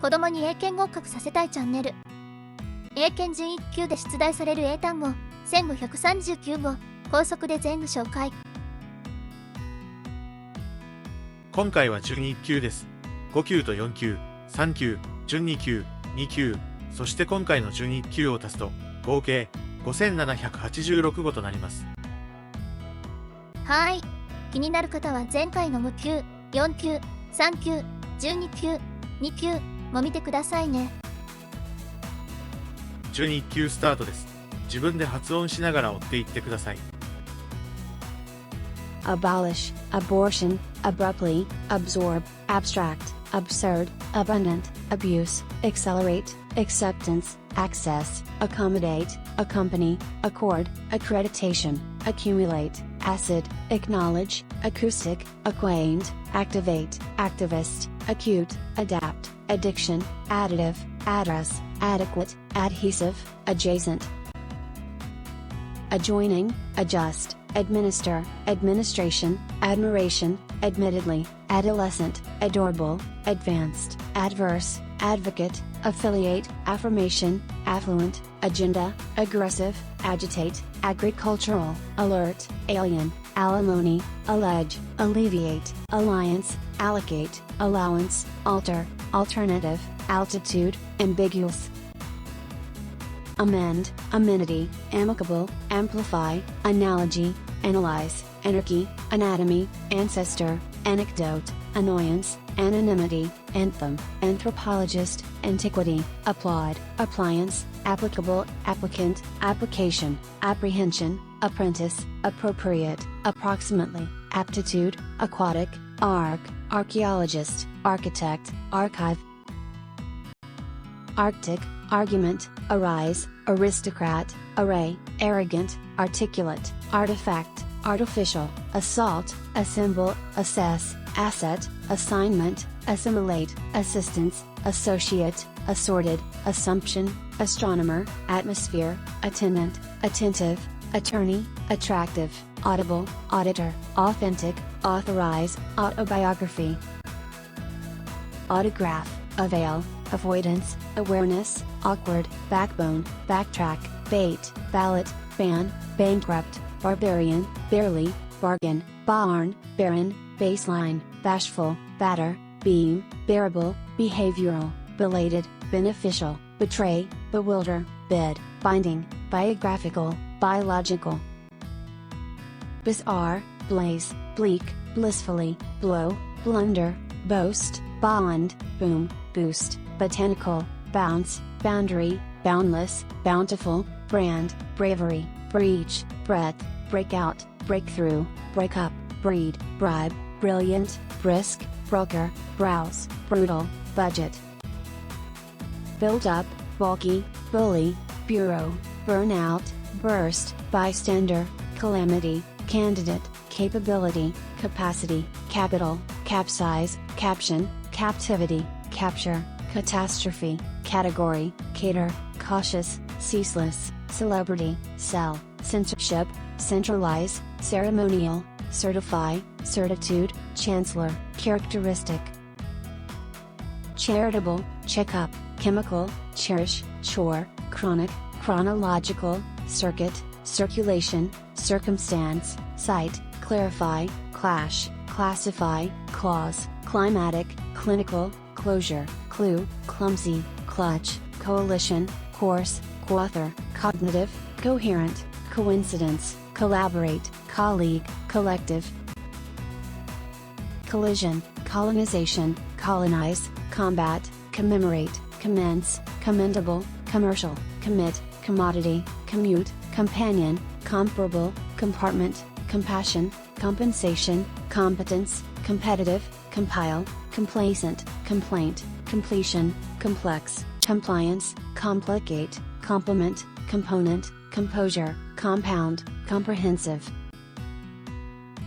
子供に英検合格させたいチャンネル。英検準1級で出題される英単語1539語、高速で全部紹介。今回は準1級です。5級と4級、3級、準2級、2級、そして今回の準1級を足すと合計5786語となります。はい。気になる方は前回の5級、4級、3級、準2級、2級も見てくださいね。準1級スタートです。自分で発音しながら追っていってください。Abolish, abortion, abruptly, absorb, abstract, absurd, abundant, abuse, accelerate, acceptance, access, accommodate, accompany, accord, accreditation, accumulate, acid, acknowledge, acoustic, acquaint, activate, activist, acute, adapt, addiction, additive, address, adequate, adhesive, adjacent, adjoining, adjust, administer, administration, admiration, admittedly, adolescent, adorable, advanced, adverse, advocate, affiliate, affirmation, affluent, agenda, aggressive, agitate, agricultural, alert, alien, alimony, allege, alleviate, alliance, allocate, allowance, alter, alternative, altitude, ambiguous, amend, amenity, amicable, amplify, analogy, analyze, anarchy, anatomy, ancestor, anecdote, annoyance, anonymity, anthem, anthropologist, antiquity, applaud, appliance, applicable, applicant, application, apprehension, apprentice, appropriate, approximately, aptitude, aquatic, arc, archaeologist, architect, archive, Arctic, argument, arise, aristocrat, array, arrogant, articulate, artifact, artificial, assault, assemble, assess, asset, assignment, assimilate, assistance, associate, assorted, assumption, astronomer, atmosphere, attendant, attentive, attorney, attractive, audible, auditor, authentic, authorize, autobiography, autograph, avail, avoidance, awareness, awkward, backbone, backtrack, bait, ballot, ban, bankrupt, barbarian, barely, bargain, barn, barren, baseline, bashful, batter, beam, bearable, behavioral, belated, beneficial, betray, bewilder, bid, binding, biographical, biological, bizarre, blaze, bleak, blissfully, blow, blunder, boast, bond, boom, boost, botanical, bounce, boundary, boundless, bountiful, brand, bravery, breach, breadth, breakout, breakthrough, break up, breed, bribe, brilliant, brisk, broker, browse, brutal, budget, build up, bulky, bully, bureau, burnout, burst, bystander, calamity, candidate, capability, capacity, capital, capsize, caption, captivity, capture, catastrophe, category, cater, cautious, ceaseless, celebrity, cell, censorship, centralize, ceremonial, certify, certitude, chancellor, characteristic, charitable, checkup, chemical, cherish, chore, chronic, chronological, circuit, circulation, circumstance, site, clarify, clash, classify, clause, climatic, clinical, closure, clue, clumsy, clutch, coalition, course, coauthor, cognitive, coherent, coincidence, collaborate, colleague, collective, collision, colonization, colonize, combat, commemorate, commence, commendable, commercial, commit, commodity, commute, companion, comparable, compartment, compassion, compensation, competence, competitive, compile, complacent, complaint, completion, complex, compliance, complicate, complement, component, composure, compound, comprehensive,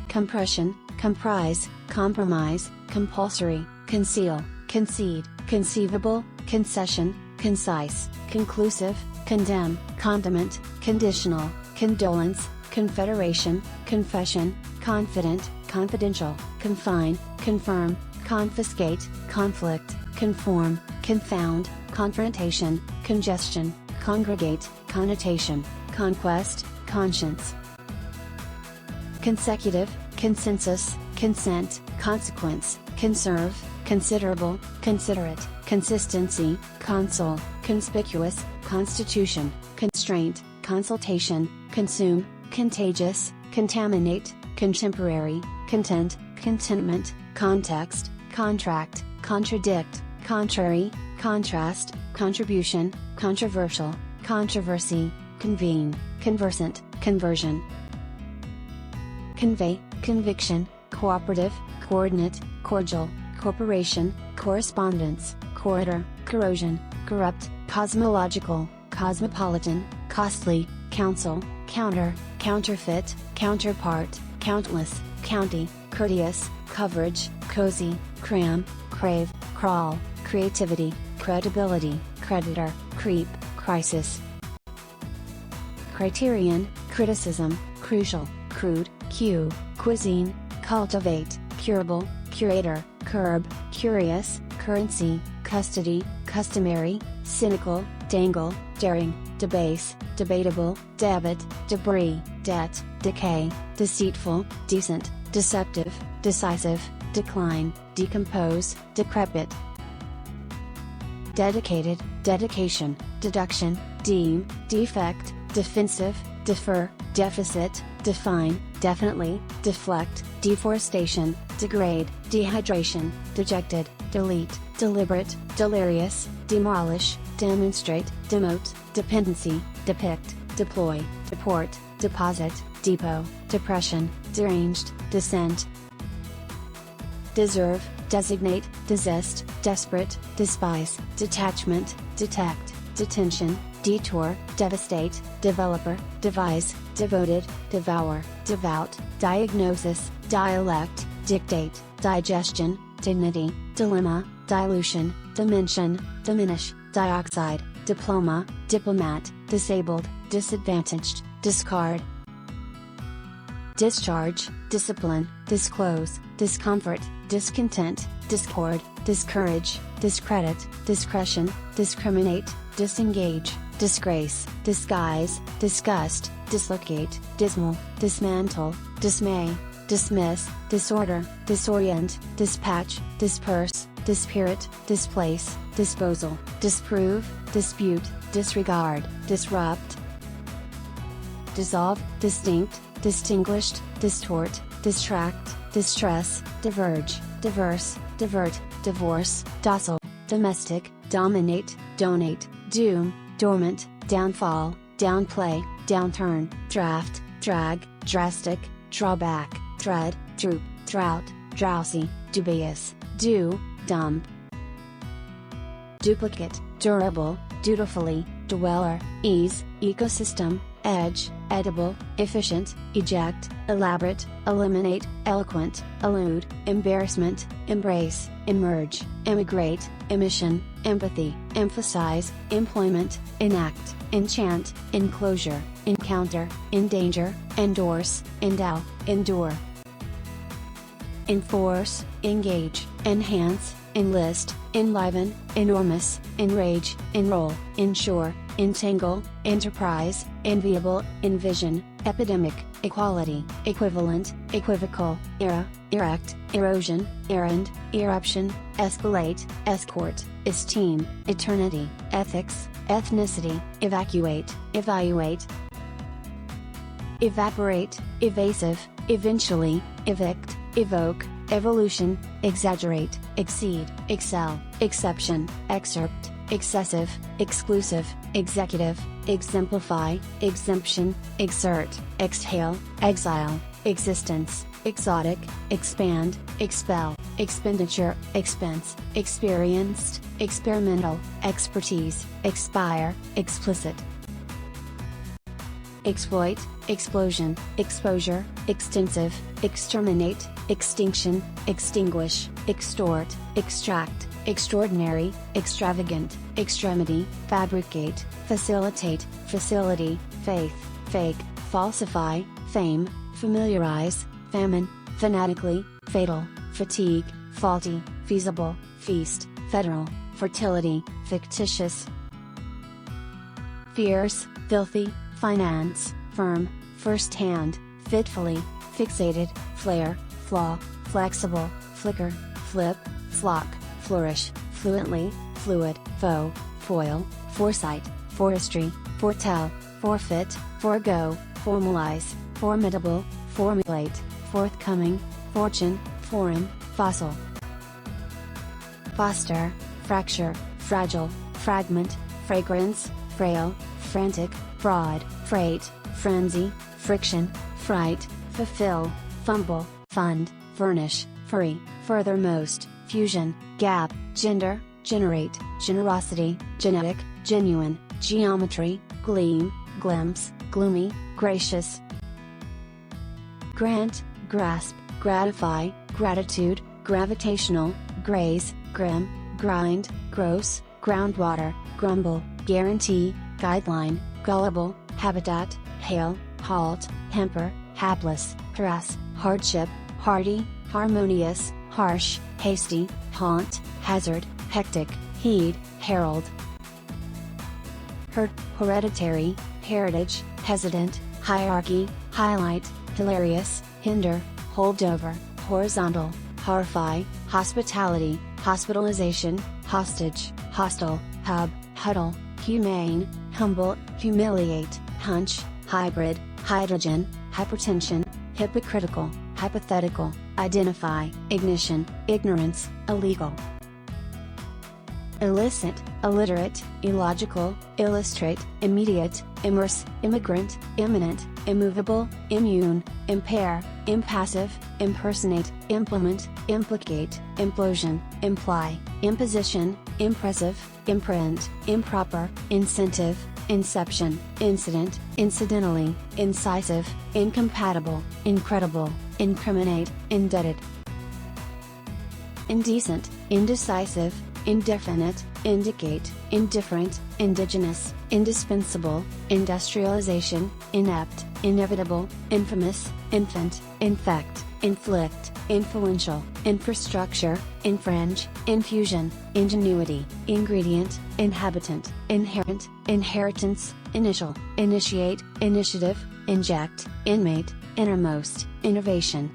compression, comprise, compromise, compulsory, conceal, concede, conceivable, concession, concise, conclusive, condemn, condiment, conditional, condolence, confederation, confession, confident, confidential, confine, confirm, confiscate, conflict, conform, confound, confrontation, congestion, congregate, connotation, conquest, conscience. Consecutive, consensus, consent, consequence, conserve, considerable, considerate, consistency, console, conspicuous, constitution, constraint, consultation, consume, contagious, contaminate, contemporary, content, contentment, context, contract, contradict, contrary, contrast, contribution, controversial, controversy, convene, conversant, conversion. Convey, conviction, cooperative, coordinate, cordial, corporation, correspondence, corridor, corrosion, corrupt, cosmological, cosmopolitan, costly, counsel, counter, counterfeit, counterpart, countless, county, courteous, coverage, cozy, cram, crave, crawl, creativity, credibility, creditor, creep, crisis. Criterion, criticism, crucial, crude, cue, cuisine, cultivate, curable, curator, curb, curious, currency, custody, customary, cynical, dangle, daring, debase, debatable, debit, debris, debt, decay, deceitful, decent, deceptive, decisive, decline, decompose, decrepit. Dedicated, dedication, deduction, deem, defect, defensive, defer, deficit, define, definitely, deflect, deforestation, degrade, dehydration, dejected, delete, deliberate, delirious, demolish, demonstrate, demote, dependency, depict, deploy, deport, deposit, depot, depression, deranged, descent. Deserve, designate, desist, desperate, despise, detachment, detect, detention, detour, devastate, developer, devise, devoted, devour, devout, diagnosis, dialect, dictate, digestion, dignity, dilemma, dilution, dimension, diminish, dioxide, diploma, diplomat, disabled, disadvantaged, discard. Discharge, discipline, disclose, discomfort, discontent, discord, discourage, discredit, discretion, discriminate, disengage, disgrace, disguise, disgust, dislocate, dismal, dismantle, dismay, dismiss, disorder, disorient, dispatch, disperse, dispirit, displace, disposal, disprove, dispute, disregard, disrupt. Dissolve, distinct, distinguished, distort, distract, distress, diverge, diverse, divert, divorce, docile, domestic, dominate, donate, doom, dormant, downfall, downplay, downturn, draft, drag, drastic, drawback, dread, droop, drought, drowsy, dubious, due, dump. Duplicate, durable, dutifully, dweller, ease, ecosystem, edge, edible, efficient, eject, elaborate, eliminate, eloquent, elude, embarrassment, embrace, emerge, emigrate, emission, empathy, emphasize, employment, enact, enchant, enclosure, encounter, endanger, endorse, endow, endure. Enforce, engage, enhance, enlist, enliven, enormous, enrage, enroll, ensure, entangle, enterprise, enviable, envision, epidemic, equality, equivalent, equivocal, era, erect, erosion, errand, eruption, escalate, escort, esteem, eternity, ethics, ethnicity, evacuate, evaluate. Evaporate, evasive, eventually, evict, evoke, evolution, exaggerate, exceed, excel, exception, excerpt, excessive, exclusive, executive, exemplify, exemption, exert, exhale, exile, existence, exotic, expand, expel, expenditure, expense, experienced, experimental, expertise, expire, explicit. Exploit, explosion, exposure, extensive, exterminate, extinction, extinguish, extort, extract, extraordinary, extravagant, extremity, fabricate, facilitate, facility, faith, fake, falsify, fame, familiarize, famine, fanatically, fatal, fatigue, faulty, feasible, feast, federal, fertility, fictitious. Fierce, filthy, finance, firm, first-hand, fitfully, fixated, flare, flaw, flexible, flicker, flip, flock, flourish, fluently, fluid, foe, foil, foresight, forestry, foretell, forfeit, forego, formalize, formidable, formulate, forthcoming, fortune, foreign, fossil. Foster, fracture, fragile, fragment, fragrance, frail, frantic, fraud, freight, frenzy, friction, fright, fulfill, fumble, fund, furnish, furry, furthermost, fusion, gap, gender, generate, generosity, genetic, genuine, geometry, gleam, glimpse, gloomy, gracious. Grant, grasp, gratify, gratitude, gravitational, graze, grim, grind, gross, groundwater, grumble, guarantee, guideline, gullible, habitat, hail, halt, hamper, hapless, harass, hardship, hardy, harmonious, harsh, hasty, haunt, hazard, hectic, heed, herald. Hereditary, heritage, hesitant, hierarchy, highlight, hilarious, hinder, holdover, horizontal, horrify, hospitality, hospitalization, hostage, hostile, hub, huddle, humane, humble, humiliate, hunch, hybrid, hydrogen, hypertension, hypocritical, hypothetical, identify, ignition, ignorance, illegal. Illicit, illiterate, illogical, illustrate, immediate, immerse, immigrant, imminent, immovable, immune, impair, impassive, impersonate, implement, implicate, implosion, imply, imposition, impressive, imprint, improper, incentive, inception, incident, incidentally, incisive, incompatible, incredible, incriminate, indebted. Indecent, indecisive, indefinite, indicate, indifferent, indigenous, indispensable, industrialization, inept, inevitable, infamous, infant, infect, inflict, influential, infrastructure, infringe, infusion, ingenuity, ingredient, inhabitant, inherent, inheritance, initial, initiate, initiative, inject, inmate, innermost, innovation.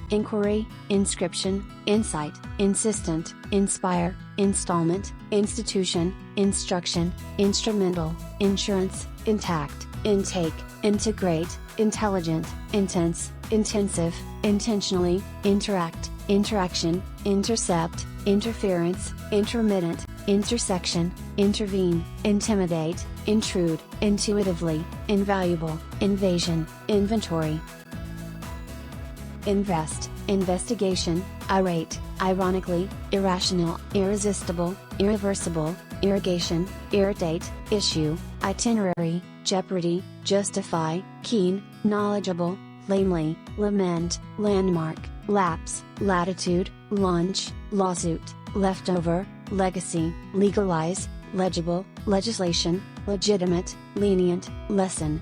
Inquiry, inscription, insight, insistent, inspire, installment, institution, instruction, instrumental, insurance, intact, intake, integrate, intelligent, intense, intensive, intentionally, interact, interaction, intercept, interference, intermittent, intersection, intervene, intimidate, intrude, intuitively, invaluable, invasion, inventory. Invest, investigation, irate, ironically, irrational, irresistible, irreversible, irrigation, irritate, issue, itinerary, jeopardy, justify, keen, knowledgeable, lamely, lament, landmark, lapse, latitude, launch, lawsuit, leftover, legacy, legalize, legible, legislation, legitimate, lenient, lesson.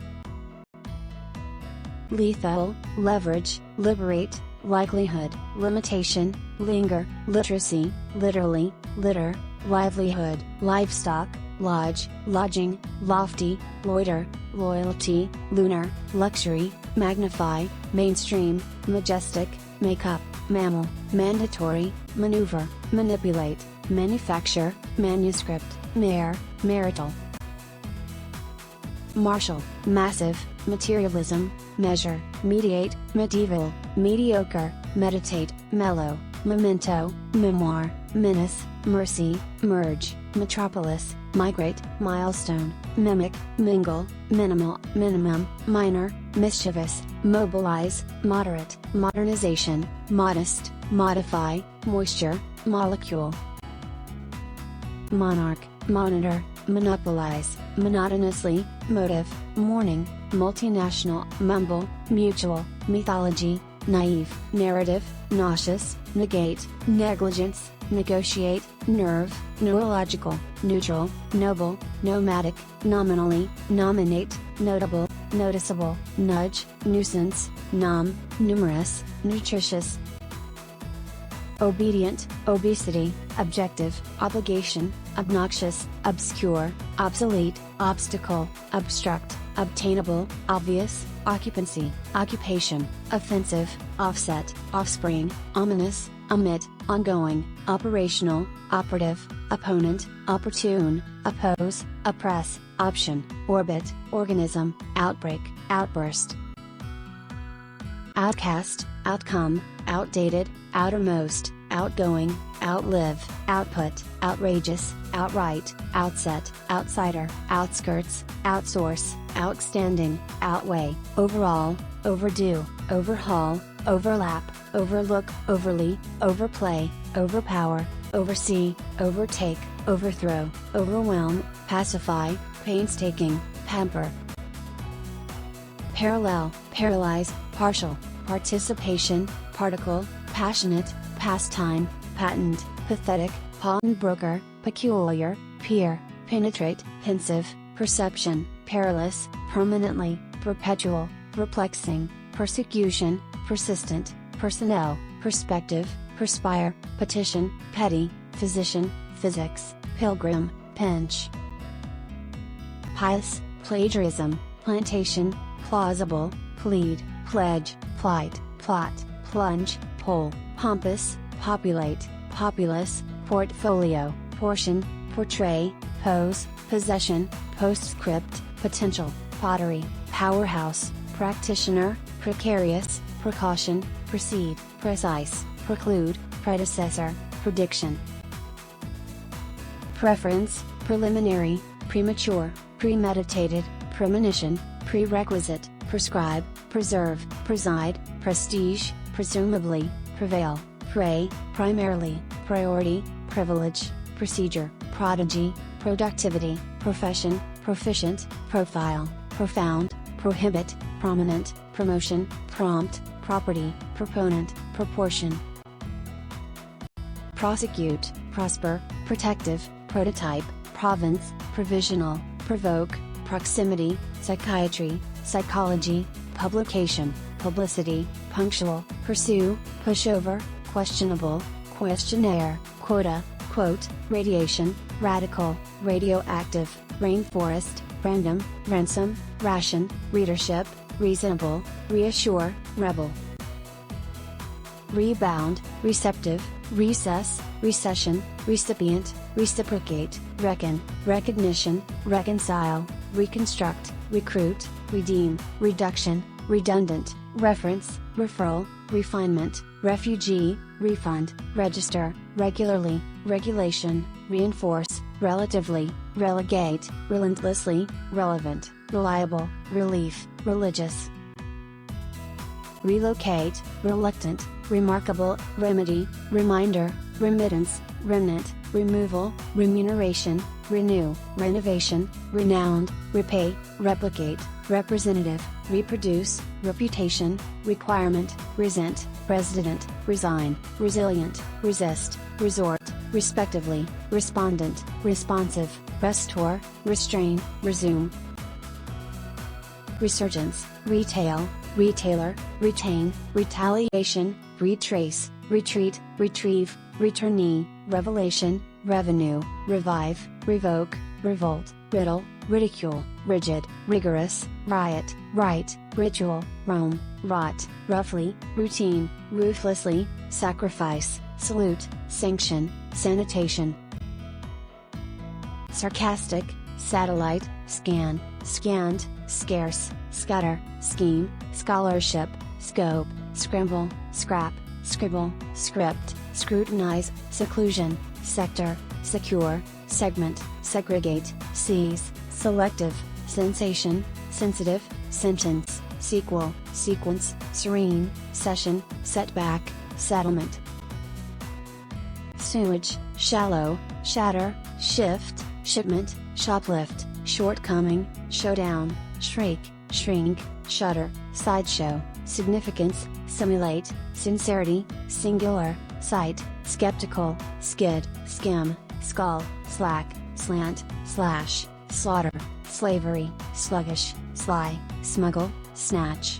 Lethal, leverage, liberate, likelihood, limitation, linger, literacy, literally, litter, livelihood, livestock, lodge, lodging, lofty, loiter, loyalty, lunar, luxury, magnify, mainstream, majestic, makeup, mammal, mandatory, maneuver, manipulate, manufacture, manuscript, mare, marital. Martial, massive, materialism, measure, mediate, medieval, mediocre, meditate, mellow, memento, memoir, menace, mercy, merge, metropolis, migrate, milestone, mimic, mingle, minimal, minimum, minor, mischievous, mobilize, moderate, modernization, modest, modify, moisture, molecule. Monarch, monitor, monopolize, monotonously, motive, morning, multinational, mumble, mutual, mythology, naive, narrative, nauseous, negate, negligence, negotiate, nerve, neurological, neutral, noble, nomadic, nominally, nominate, notable, noticeable, nudge, nuisance, numerous, nutritious. obedient, obesity, objective, obligation, obnoxious, obscure, obsolete, obstacle, obstruct, obtainable, obvious, occupancy, occupation, offensive, offset, offspring, ominous, omit, ongoing, operational, operative, opponent, opportune, oppose, oppress, option, orbit, organism, outbreak, outburst. Outcast, outcome, outdated, outermost, outgoing, outlive, output, outrageous, outright, outset, outsider, outskirts, outsource, outstanding, outweigh, overall, overdue, overhaul, overlap, overlook, overly, overplay, overpower, oversee, overtake, overthrow, overwhelm, pacify, painstaking, pamper. Parallel, paralyze, partial, participation, particle, passionate, pastime, patent, pathetic, pawnbroker, peculiar, peer, penetrate, pensive, perception, perilous, permanently, perpetual, perplexing, persecution, persistent, personnel, perspective, perspire, petition, petty, physician, physics, pilgrim, pinch. Pious, plagiarism, plantation, plausible, plead, pledge, plight, plot, plunge, pull, pompous, populate, populous, portfolio, portion, portray, pose, possession, postscript, potential, pottery, powerhouse, practitioner, precarious, precaution, proceed, precise, preclude, predecessor, prediction. Preference, preliminary, premature, premeditated, premonition, prerequisite, prescribe, preserve, preside, prestige, presumably, prevail, prey, primarily, priority, privilege, procedure, prodigy, productivity, profession, proficient, profile, profound, prohibit, prominent, promotion, prompt, property, proponent, proportion. Prosecute, prosper, protective, prototype, province, provisional, provoke, proximity, psychiatry, psychology, publication, publicity, punctual, pursue, pushover, questionable, questionnaire, quota, quote, radiation, radical, radioactive, rainforest, random, ransom, ration, readership, reasonable, reassure, rebel. Rebound, receptive, recess, recession, recipient, reciprocate, reckon, recognition, reconcile, reconstruct, recruit, redeem, reduction, redundant, reference, referral, refinement, refugee, refund, register, regularly, regulation, reinforce, relatively, relegate, relentlessly, relevant, reliable, relief, religious. Relocate, reluctant, remarkable, remedy, reminder, remittance, remnant, removal, remuneration, renew, renovation, renowned, repay, replicate, representative, reproduce, reputation, requirement, resent, resident, resign, resilient, resist, resort, respectively, respondent, responsive, restore, restrain, resume. Resurgence, retail, retailer, retain, retaliation, retrace, retreat, retrieve, returnee, revelation, revenue, revive, revoke, revolt, riddle, ridicule, rigid, rigorous, riot, right, ritual, roam, rot, roughly, routine, ruthlessly, sacrifice, salute, sanction, sanitation. Sarcastic, satellite, scan, scanned, scarce, scatter, scheme, scholarship, scope, scramble, scrap, scribble, script, scrutinize, seclusion, sector, secure, segment, segregate, seize, selective, sensation, sensitive, sentence, sequel, sequence, serene, session, setback, settlement. Sewage, shallow, shatter, shift, shipment, shoplift, shortcoming, showdown, shriek, shrink, shudder, sideshow, significance, simulate, sincerity, singular, sight, skeptical, skid, skim, skull, slack, slant, slash, slaughter, slavery, sluggish, sly, smuggle, snatch.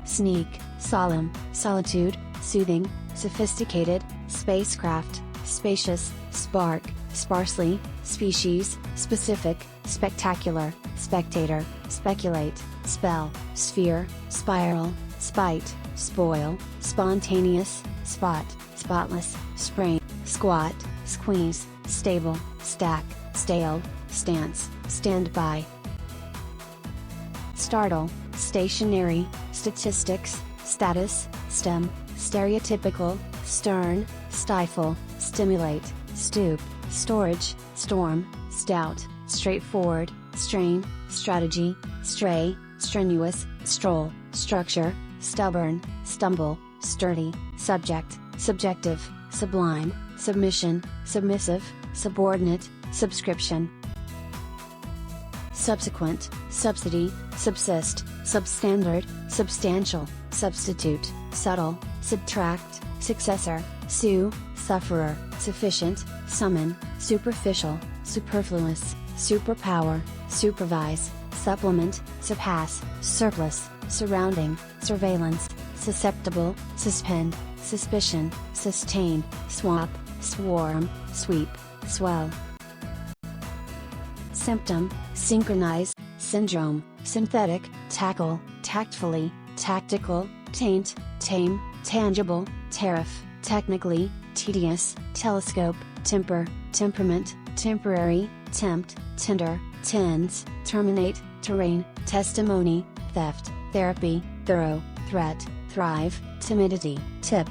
Sneak, solemn, solitude, soothing, sophisticated, spacecraft, spacious, spark, sparsely, species, specific, spectacular, spectator, speculate, spell, sphere, spiral, spite, spoil, spontaneous, spot, spotless, sprain, squat, squeeze, stable, stack, stale, stance, standby. Startle, stationary, statistics, status, stem, stereotypical, stern, stifle, stimulate, stoop, storage, storm, stout, straightforward, strain, strategy, stray, strenuous, stroll, structure, stubborn, stumble, sturdy, subject, subjective, sublime, submission, submissive, subordinate, subscription. Subsequent, subsidy, subsist, substandard, substantial, substitute, subtle, subtract, successor, sue, sufferer, sufficient, summon, superficial, superfluous, superpower, supervise, supplement, surpass, surplus, surrounding, surveillance, susceptible, suspend, suspicion, sustain, swap, swarm, sweep, swell. Symptom, synchronize, syndrome, synthetic, tackle, tactfully, tactical, taint, tame, tangible, tariff, technically, tedious, telescope, temper, temperament, temporary, tempt, tender, tends, terminate, terrain, testimony, theft, therapy, thorough, threat, thrive, timidity, tip.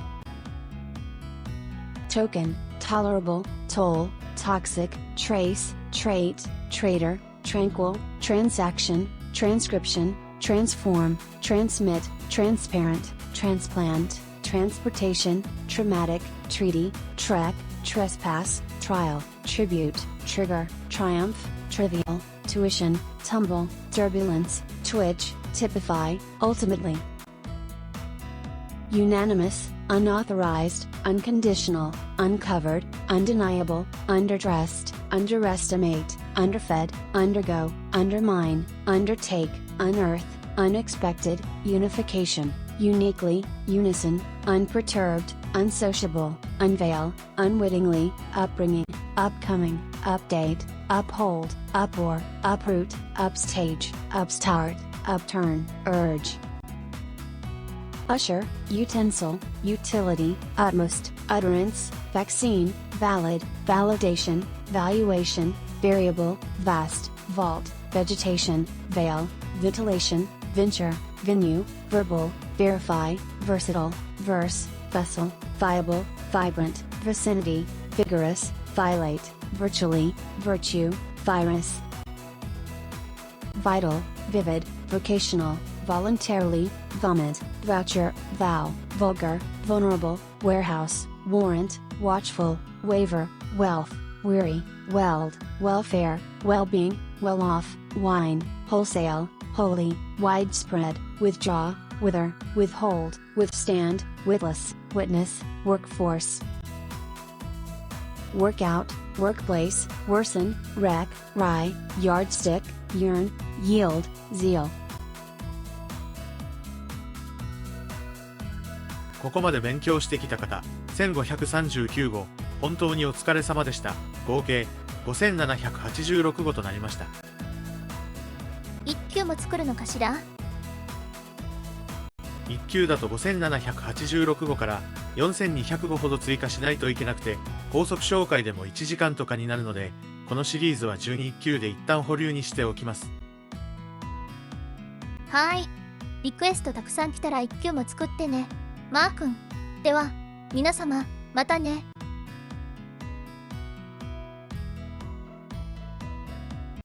Token, tolerable, toll, toxic, trace, trait, traitor, tranquil, transaction, transcription, transform, transmit, transparent, transplant, transportation, traumatic, treaty, trek, trespass, trial, tribute, trigger, triumph, trivial, tuition, tumble, turbulence, twitch, typify, ultimately. Unanimous, unauthorized, unconditional, uncovered, undeniable, underdressed, underestimate, underfed, undergo, undermine, undertake, unearth, unexpected, unification, uniquely, unison, unperturbed, unsociable, unveil, unwittingly, upbringing, upcoming, update, uphold, uproar, uproot, upstage, upstart, upturn, urge. Usher, utensil, utility, utmost, utterance, vaccine, valid, validation, valuation, variable, vast, vault, vegetation, veil, ventilation, venture, venue, verbal, verify, versatile, verse, vessel, viable, vibrant, vicinity, vigorous, violate, virtually, virtue, virus. Vital, vivid, vocational, voluntarily, vomit, voucher, vow, vulgar, vulnerable, warehouse, warrant, watchful, waiver, wealth, weary, weld, welfare, well-being, well-off, wine, wholesale, holy, widespread, withdraw, wither, withhold, withstand, witless, witness, workforce. Workout, workplace, worsen, wreck, rye, yardstick, yearn, yield, zeal. ここまで勉強してきた方、1539語、本当にお疲れ様でした。合計5786語となりました。1級も作るのかしら。1級だと5786語から4200語ほど追加しないといけなくて、高速紹介でも1時間とかになるので、このシリーズは12級で一旦保留にしておきます。はーい。リクエストたくさん来たら1級も作ってね。マー君。では、皆様、またね。